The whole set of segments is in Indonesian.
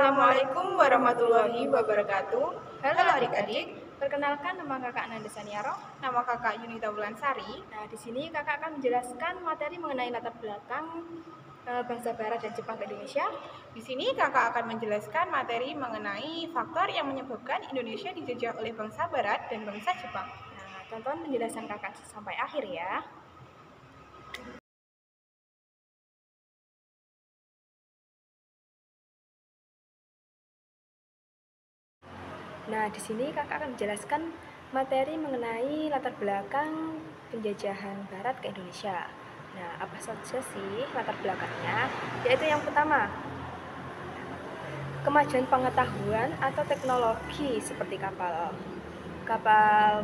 Assalamualaikum warahmatullahi wabarakatuh. Halo adik-adik, Perkenalkan, nama kakak Nanda Saniaro. nama kakak Yunita Wulansari. Nah, di sini kakak akan menjelaskan materi mengenai latar belakang bangsa Barat dan Jepang ke Indonesia. Di sini kakak akan menjelaskan materi mengenai faktor yang menyebabkan Indonesia dijajah oleh bangsa Barat dan bangsa Jepang. Nah, tonton penjelasan kakak sampai akhir ya. Nah, di sini kakak akan menjelaskan materi mengenai latar belakang penjajahan Barat ke Indonesia. Nah, apa saja sih latar belakangnya? Yaitu yang pertama, kemajuan pengetahuan atau teknologi seperti kapal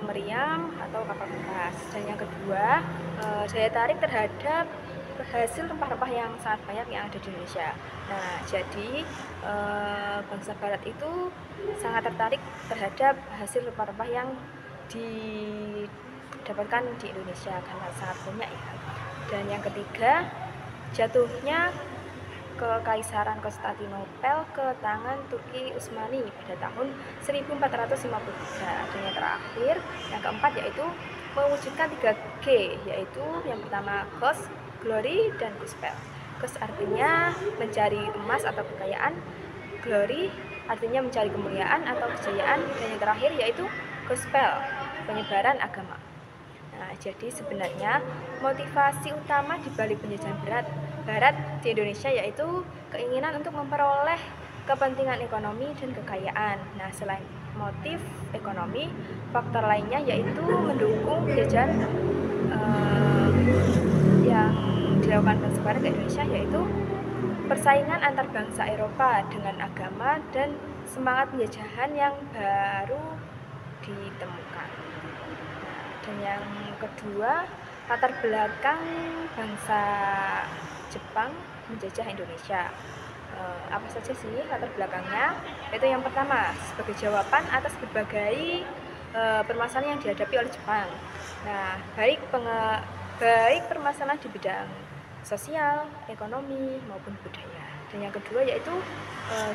meriam atau kapal bekas. Dan yang kedua, daya tarik terhadap hasil rempah-rempah yang sangat banyak yang ada di Indonesia. Nah, jadi bangsa Barat itu sangat tertarik terhadap hasil rempah-rempah yang didapatkan di Indonesia karena sangat banyak ya. Dan yang ketiga, jatuhnya Kekaisaran Konstantinopel ke tangan Turki Utsmani pada tahun 1453. Dan yang terakhir, yang keempat yaitu mewujudkan 3G, yaitu yang pertama Ghost, Glory, dan Gospel. Ghost artinya mencari emas atau kekayaan, Glory artinya mencari kemuliaan atau kejayaan, dan yang terakhir yaitu Gospel, penyebaran agama. Nah, jadi sebenarnya motivasi utama di balik penjajahan Barat di Indonesia yaitu keinginan untuk memperoleh kepentingan ekonomi dan kekayaan. Nah, selain motif ekonomi, faktor lainnya yaitu mendukung penjajahan yang dilakukan bangsa Barat ke Indonesia, yaitu persaingan antar bangsa Eropa dengan agama dan semangat penjajahan yang baru ditemukan. Dan yang kedua, latar belakang bangsa Jepang menjajah Indonesia. Apa saja sih latar belakangnya? Yaitu yang pertama, sebagai jawaban atas berbagai permasalahan yang dihadapi oleh Jepang. Nah, baik permasalahan di bidang sosial, ekonomi, maupun budaya. Dan yang kedua yaitu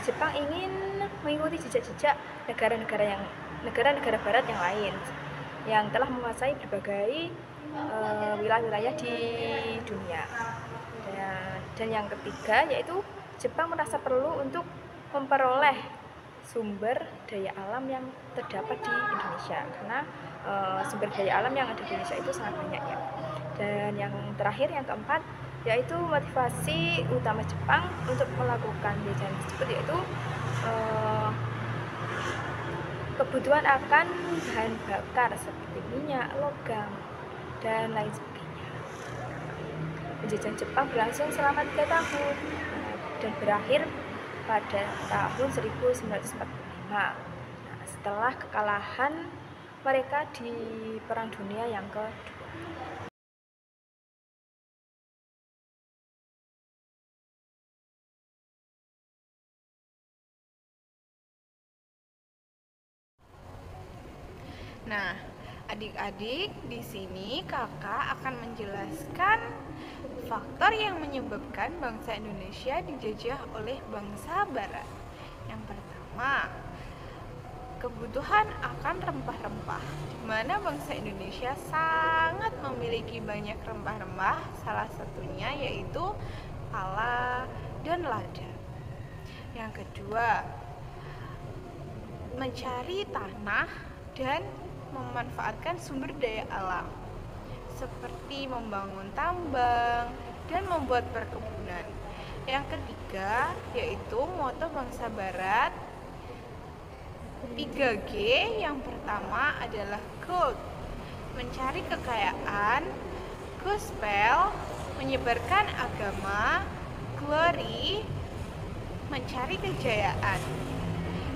Jepang ingin mengikuti jejak-jejak negara-negara Barat yang lain yang telah menguasai berbagai wilayah-wilayah di dunia. Dan yang ketiga yaitu Jepang merasa perlu untuk memperoleh sumber daya alam yang terdapat di Indonesia, karena sumber daya alam yang ada di Indonesia itu sangat banyak ya. Dan yang terakhir, yang keempat, yaitu motivasi utama Jepang untuk melakukan penjajahan tersebut yaitu kebutuhan akan bahan bakar seperti minyak, logam, dan lain sebagainya. Penjajahan Jepang berlangsung selama 3 tahun dan berakhir pada tahun 1945. Nah, setelah kekalahan mereka di Perang Dunia yang kedua. Nah, adik-adik, di sini kakak akan menjelaskan faktor yang menyebabkan bangsa Indonesia dijajah oleh bangsa Barat. Yang pertama, kebutuhan akan rempah-rempah, di mana bangsa Indonesia sangat memiliki banyak rempah-rempah, salah satunya yaitu pala dan lada. Yang kedua, mencari tanah dan memanfaatkan sumber daya alam seperti membangun tambang dan membuat perkebunan. Yang ketiga yaitu moto bangsa Barat 3G. Yang pertama adalah gold, mencari kekayaan, gospel, menyebarkan agama, glory, mencari kejayaan.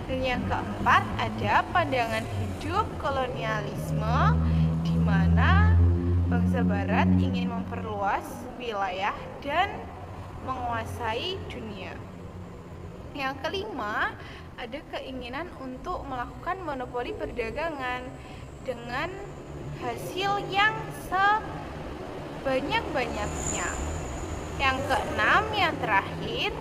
Dan yang keempat ada pandangan hidup kolonialisme, di mana bangsa Barat ingin memperluas wilayah dan menguasai dunia. Yang kelima ada keinginan untuk melakukan monopoli perdagangan dengan hasil yang sebanyak-banyaknya. Yang keenam, yang terakhir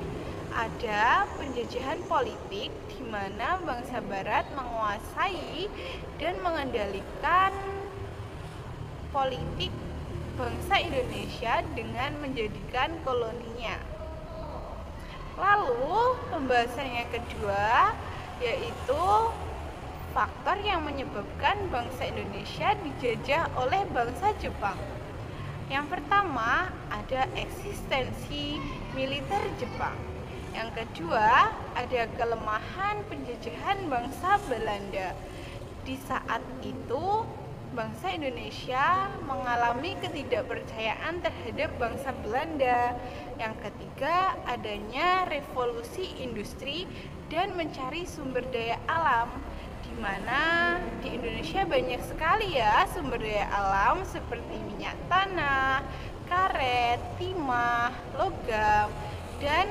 ada penjajahan politik di mana bangsa Barat menguasai dan mengendalikan politik bangsa Indonesia dengan menjadikan koloninya. Lalu pembahasan yang kedua yaitu faktor yang menyebabkan bangsa Indonesia dijajah oleh bangsa Jepang. Yang pertama ada eksistensi militer Jepang. Yang kedua ada kelemahan penjajahan bangsa Belanda. Di saat itu bangsa Indonesia mengalami ketidakpercayaan terhadap bangsa Belanda. Yang ketiga, adanya revolusi industri dan mencari sumber daya alam, di mana di Indonesia banyak sekali ya sumber daya alam seperti minyak tanah, karet, timah, logam, dan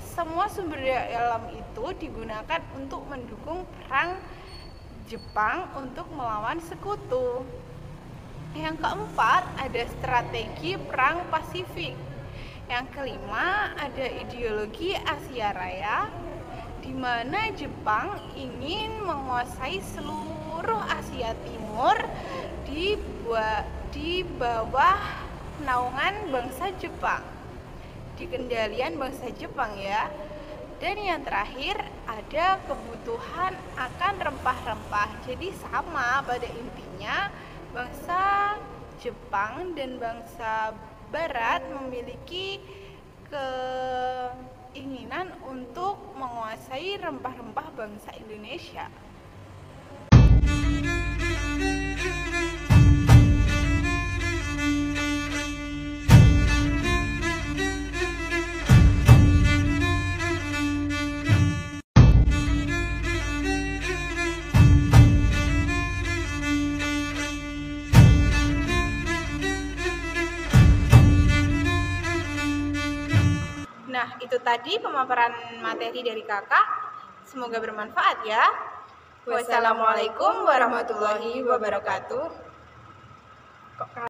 semua sumber daya alam itu digunakan untuk mendukung perang Jepang untuk melawan sekutu. Yang keempat ada strategi perang Pasifik. Yang kelima ada ideologi Asia Raya, di mana Jepang ingin menguasai seluruh Asia Timur di bawah naungan bangsa Jepang, di kendalian bangsa Jepang ya. Dan yang terakhir ada kebutuhan akan rempah-rempah. Jadi sama pada intinya bangsa Jepang dan bangsa Barat memiliki keinginan untuk menguasai rempah-rempah bangsa Indonesia. Nah, itu tadi pemaparan materi dari kakak. Semoga bermanfaat ya. Wassalamualaikum warahmatullahi wabarakatuh.